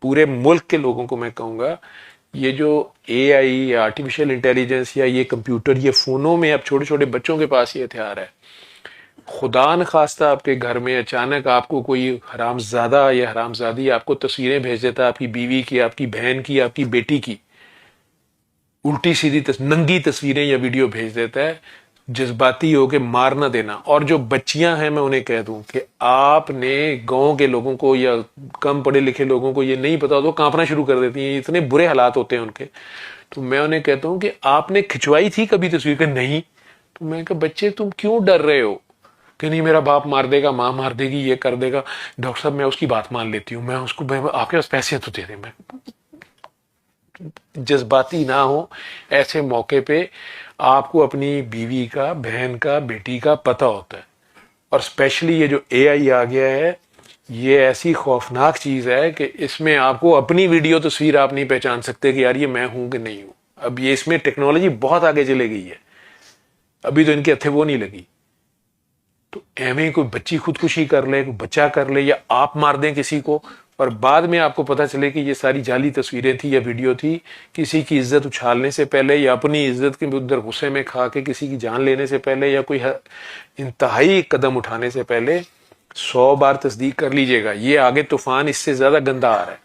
पूरे मुल्क के लोगों को मैं कहूँगा, ये जो एआई या आर्टिफिशियल इंटेलिजेंस या ये कंप्यूटर ये फोनों में, अब छोटे छोटे बच्चों के पास ये हथियार है। खुदा न खास्ता आपके घर में अचानक आपको कोई हरामजादा या हरामजादी आपको तस्वीरें भेज देता है, आपकी बीवी की, आपकी बहन की, आपकी बेटी की उल्टी सीधी नंगी तस्वीरें या वीडियो भेज देता है, जज्बाती होके मार ना देना। और जो बच्चियां हैं मैं उन्हें कह दूं कि आपने गांव के लोगों को या कम पढ़े लिखे लोगों को ये नहीं पता हो तो कांपना शुरू कर देती हैं, इतने बुरे हालात होते हैं उनके। तो मैं उन्हें कहता हूं कि आपने खिंचवाई थी कभी तस्वीर के? नहीं। तो मैं कहा बच्चे तुम क्यों डर रहे हो कि नहीं मेरा बाप मार देगा, माँ मार देगी, ये कर देगा। डॉक्टर साहब मैं उसकी बात मान लेती हूँ, मैं उसको, आपके पास पैसे तो दे दें। मैं जज्बाती ना हो ऐसे मौके पे। आपको अपनी बीवी का, बहन का, बेटी का पता होता है। और स्पेशली ये जो एआई आ गया है, ये ऐसी खौफनाक चीज है कि इसमें आपको अपनी वीडियो तस्वीर आप नहीं पहचान सकते कि यार ये मैं हूं कि नहीं हूं। अब ये इसमें टेक्नोलॉजी बहुत आगे चले गई है, अभी तो इनके हथे वो नहीं लगी। तो एवं कोई बच्ची खुदकुशी कर ले, कोई बच्चा कर ले, या आप मार दें किसी को, और बाद में आपको पता चले कि ये सारी जाली तस्वीरें थी या वीडियो थी, किसी की इज्जत उछालने से पहले या अपनी इज्जत के उधर गुस्से में खा के किसी की जान लेने से पहले या कोई इंतहाई कदम उठाने से पहले 100 बार तस्दीक कर लीजिएगा। ये आगे तूफान इससे ज्यादा गंदा आ रहा है।